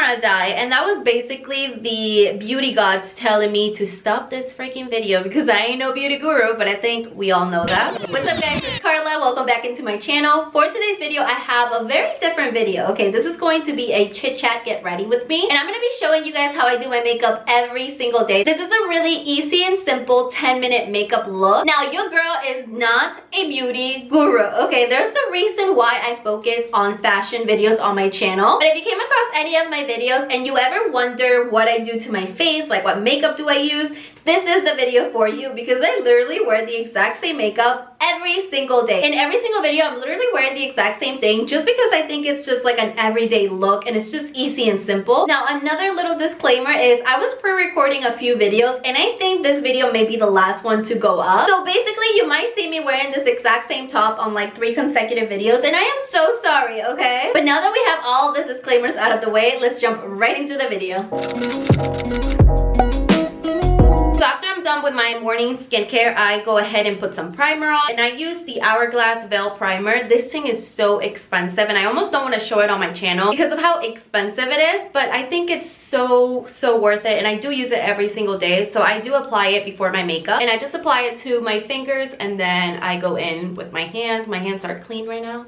camera died, and that was basically the beauty gods telling me to stop this freaking video because I ain't no beauty guru, but I think we all know that. What's up guys, it's Carla. Welcome back into my channel. For today's video, I have a very different video. Okay, this is going to be a chit chat get ready with me, and I'm gonna be showing you guys how I do my makeup every single day. This is a really easy and simple 10-minute makeup look. Now, your girl is not a beauty guru, okay? There's a reason why I focus on fashion videos on my channel. But if you came across any of my videos and you ever wonder what I do to my face, like what makeup do I use, this is the video for you because I literally wear the exact same makeup every single day. In every single video, I'm literally wearing the exact same thing just because I think it's just like an everyday look and it's just easy and simple. Now, another little disclaimer is I was pre-recording a few videos and I think this video may be the last one to go up. So basically, you might see me wearing this exact same top on like 3 consecutive videos, and I am so sorry, okay? But now that we have all these disclaimers out of the way, let's jump right into the video. So after I'm done with my morning skincare, I go ahead and put some primer on, and I use the Hourglass Veil Primer. This thing is so expensive and I almost don't want to show it on my channel because of how expensive it is, but I think it's so worth it, and I do use it every single day. So I do apply it before my makeup, and I just apply it to my fingers and then I go in with my hands. My hands are clean right now.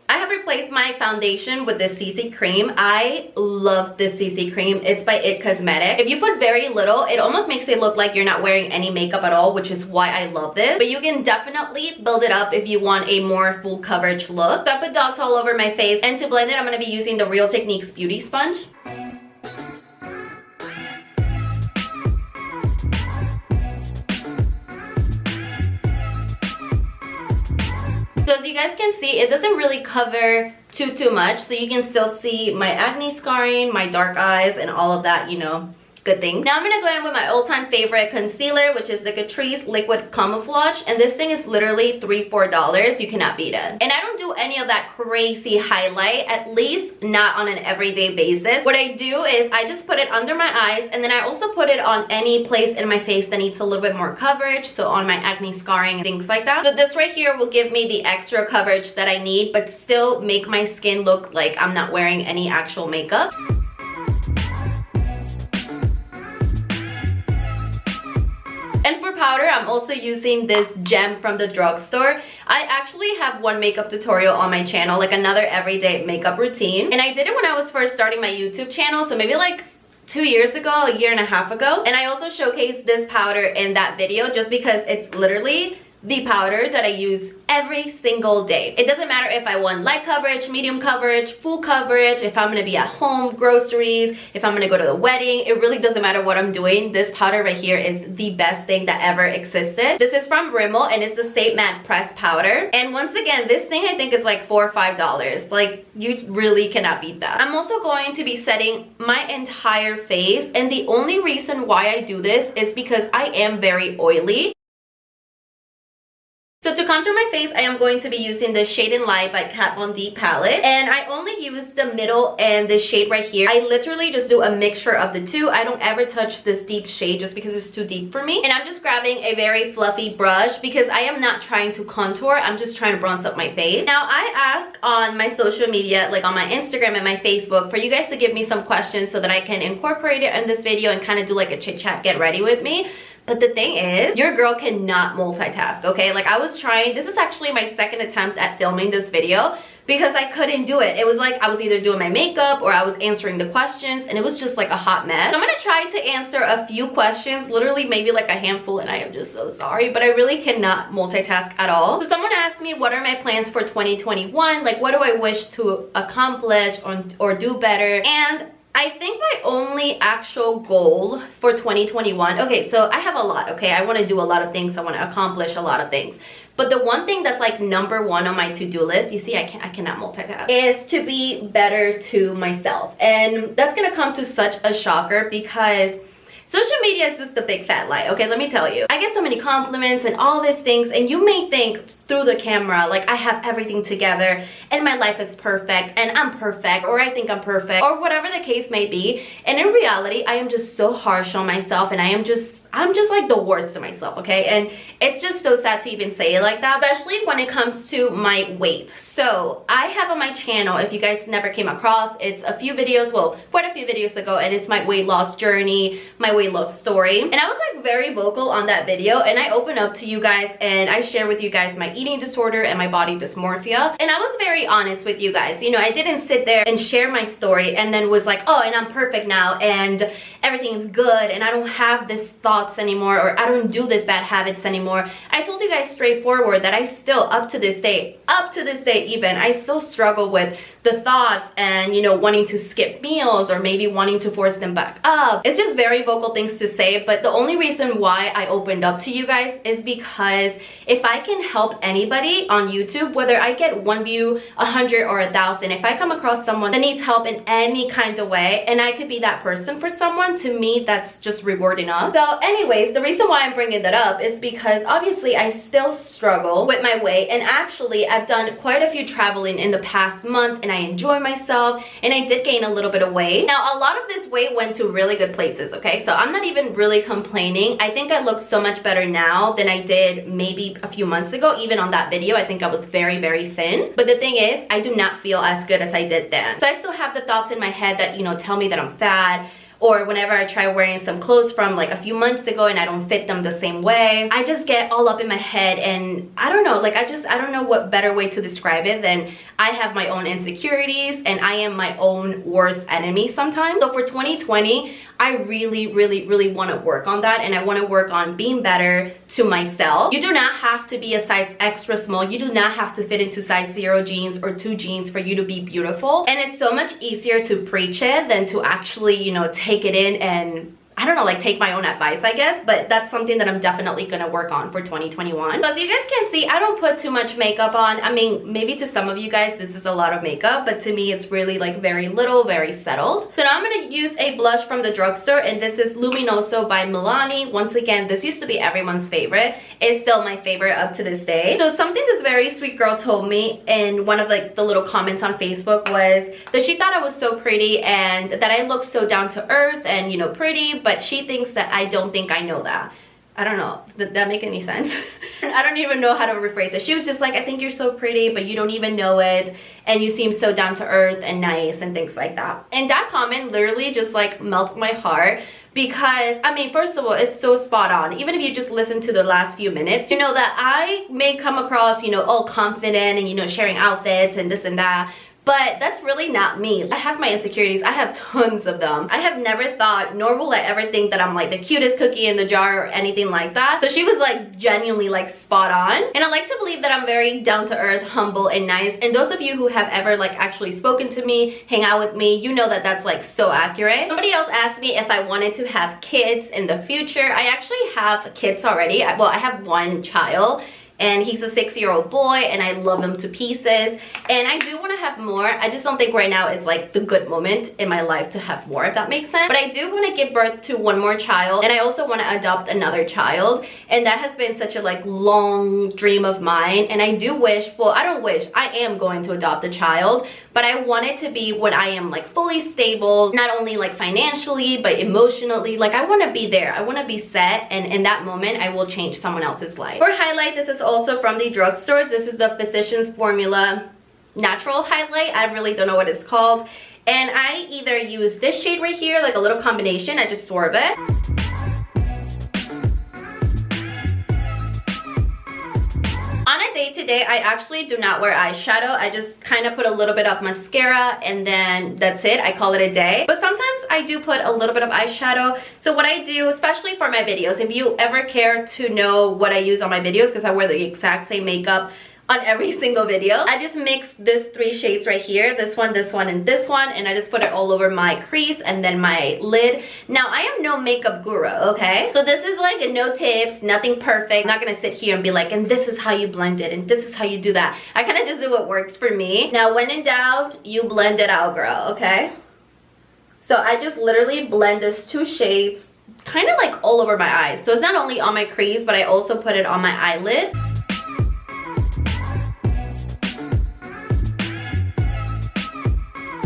I have replaced my foundation with this CC cream. I love this CC cream. It's by IT Cosmetic. If you put very little, it almost makes it look like you're not wearing any makeup at all, which is why I love this. But you can definitely build it up if you want a more full coverage look. So I put dots all over my face, and to blend it, I'm going to be using the Real Techniques Beauty Sponge. So as you guys can see, it doesn't really cover too much, so you can still see my acne scarring, my dark eyes, and all of that, you know, good thing. Now I'm gonna go in with my all-time favorite concealer, which is the Catrice Liquid Camouflage, and this thing is literally $3–4. You cannot beat it. And I don't do any of that crazy highlight, at least not on an everyday basis. What I do is I just put it under my eyes, and then I also put it on any place in my face that needs a little bit more coverage, so on my acne scarring and things like that. So this right here will give me the extra coverage that I need, but still make my skin look like I'm not wearing any actual makeup. And for powder, I'm also using this gem from the drugstore. I actually have one makeup tutorial on my channel, like another everyday makeup routine. And I did it when I was first starting my YouTube channel, so maybe like 2 years ago, a year and a half ago. And I also showcased this powder in that video just because it's literally the powder that I use every single day. It doesn't matter if I want light coverage, medium coverage, full coverage, if I'm gonna be at home, groceries, if I'm gonna go to the wedding, it really doesn't matter what I'm doing. This powder right here is the best thing that ever existed. This is from Rimmel, and it's the Stay Matte Pressed Powder. And once again, this thing I think is like $4 or $5. Like, you really cannot beat that. I'm also going to be setting my entire face, and the only reason why I do this is because I am very oily. So to contour my face, I am going to be using the Shade and Light by Kat Von D palette. And I only use the middle and the shade right here. I literally just do a mixture of the two. I don't ever touch this deep shade just because it's too deep for me. And I'm just grabbing a very fluffy brush because I am not trying to contour. I'm just trying to bronze up my face. Now, I ask on my social media, like on my Instagram and my Facebook, for you guys to give me some questions so that I can incorporate it in this video and kind of do like a chit chat get ready with me. But the thing is, your girl cannot multitask, okay? Like, I was trying, this is actually my second attempt at filming this video because I couldn't do it. It was like I was either doing my makeup or I was answering the questions, and it was just like a hot mess. So I'm gonna try to answer a few questions, literally maybe like a handful, and I am just so sorry, but I really cannot multitask at all. So someone asked me, what are my plans for 2021? Like, what do I wish to accomplish or do better? And I think my only actual goal for 2021, okay, so I have a lot, okay? I want to do a lot of things. I want to accomplish a lot of things. But the one thing that's like #1 on my to-do list, you see, I cannot multitask, is to be better to myself. And that's going to come to such a shocker because social media is just a big fat lie, okay? Let me tell you. I get so many compliments and all these things, and you may think through the camera, like, I have everything together, and my life is perfect, and I'm perfect, or I think I'm perfect, or whatever the case may be. And in reality, I am just so harsh on myself, and I am just I'm just like the worst to myself, okay? And it's just so sad to even say it like that, especially when it comes to my weight. So I have on my channel, if you guys never came across, it's a few videos, well, quite a few videos ago, and it's my weight loss journey, my weight loss story. And I was like very vocal on that video, and I open up to you guys and I share with you guys my eating disorder and my body dysmorphia. And I was very honest with you guys. You know, I didn't sit there and share my story and then was like, oh, and I'm perfect now and everything's good and I don't have these thoughts anymore, or I don't do this bad habits anymore. I told you guys straightforward that I still, up to this day even, I still struggle with the thoughts and, you know, wanting to skip meals or maybe wanting to force them back up. It's just very vocal things to say, but the only reason why I opened up to you guys is because if I can help anybody on YouTube, whether I get 1 view, 100 or 1,000, if I come across someone that needs help in any kind of way and I could be that person for someone, to me that's just reward enough. So anyways, the reason why I'm bringing that up is because obviously I still struggle with my weight, and actually I've done quite a few traveling in the past month and I enjoy myself, and I did gain a little bit of weight. Now a lot of this weight went to really good places, okay? So I'm not even really complaining. I think I look so much better now than I did maybe a few months ago. Even on that video, I think I was very, very thin. But the thing is, I do not feel as good as I did then. So I still have the thoughts in my head that, you know, tell me that I'm fat, or whenever I try wearing some clothes from like a few months ago and I don't fit them the same way, I just get all up in my head, and I don't know, like I don't know what better way to describe it than I have my own insecurities and I am my own worst enemy sometimes. So for 2020, I really want to work on that, and I want to work on being better to myself. You do not have to be a size extra small. You do not have to fit into size 0 jeans or 2 jeans for you to be beautiful. And it's so much easier to preach it than to actually, you know, take it in and, I don't know, like take my own advice, I guess. But that's something that I'm definitely gonna work on for 2021. So as you guys can see, I don't put too much makeup on. I mean, maybe to some of you guys this is a lot of makeup, but to me it's really like very little, very settled. So now I'm gonna use a blush from the drugstore, and this is Luminoso by Milani. Once again, this used to be everyone's favorite. It's still my favorite up to this day. So something this very sweet girl told me in one of like the little comments on Facebook was that she thought I was so pretty and that I looked so down to earth and, you know, pretty, but she thinks that I don't think I know that. I don't know. Did that make any sense? I don't even know how to rephrase it. She was just like, I think you're so pretty, but you don't even know it. And you seem so down to earth and nice and things like that. And that comment literally just like melted my heart. Because, I mean, first of all, it's so spot on. Even if you just listen to the last few minutes, you know that I may come across, you know, all confident and, you know, sharing outfits and this and that. But that's really not me. I have my insecurities. I have tons of them. I have never thought, nor will I ever think that I'm like the cutest cookie in the jar or anything like that. So she was like genuinely like spot on. And I like to believe that I'm very down to earth, humble, and nice. And those of you who have ever like actually spoken to me, hang out with me, you know that that's like so accurate. Somebody else asked me if I wanted to have kids in the future. I actually have kids already. Well, I have 1 child. And he's a 6-year-old boy, and I love him to pieces. And I do want to have more. I just don't think right now it's like the good moment in my life to have more, if that makes sense. But I do want to give birth to 1 more child, and I also want to adopt another child. And that has been such a like long dream of mine. And I do wish, well, I don't wish, I am going to adopt a child. But I want it to be when I am like fully stable, not only like financially, but emotionally. Like I want to be there. I want to be set, and in that moment, I will change someone else's life. For highlight, this is also from the drugstore. This is the Physicians Formula Natural Highlight. I really don't know what it's called. And I either use this shade right here, like a little combination. I just swerve it. On a day-to-day, I actually do not wear eyeshadow. I just kind of put a little bit of mascara and then that's it. I call it a day. But sometimes I do put a little bit of eyeshadow. So what I do, especially for my videos, if you ever care to know what I use on my videos, because I wear the exact same makeup on every single video, I just mix this 3 shades right here, this one, and this one, and I just put it all over my crease and then my lid. Now I am no makeup guru, okay? So this is like no tips, nothing perfect. I'm not gonna sit here and be like, and this is how you blend it and this is how you do that. I kind of just do what works for me. Now when in doubt, you blend it out, girl, okay? So I just literally blend this 2 shades kind of like all over my eyes. So it's not only on my crease, but I also put it on my eyelids.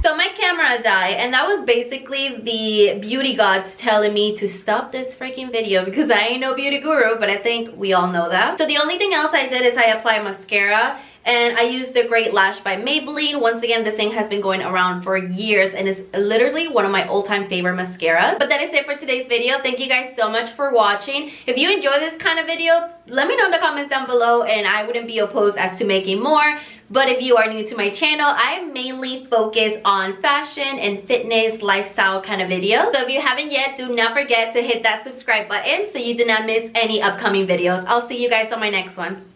So my camera camera died, and that was basically the beauty gods telling me to stop this freaking video because I ain't no beauty guru, but I think we all know that. So the only thing else I did is I applied mascara, and I used the Great Lash by Maybelline. Once again, this thing has been going around for years and is literally one of my all-time favorite mascaras. But that is it for today's video. Thank you guys so much for watching. If you enjoy this kind of video, let me know in the comments down below, and I wouldn't be opposed as to making more. But if you are new to my channel, I mainly focus on fashion and fitness, lifestyle kind of videos. So if you haven't yet, do not forget to hit that subscribe button so you do not miss any upcoming videos. I'll see you guys on my next one.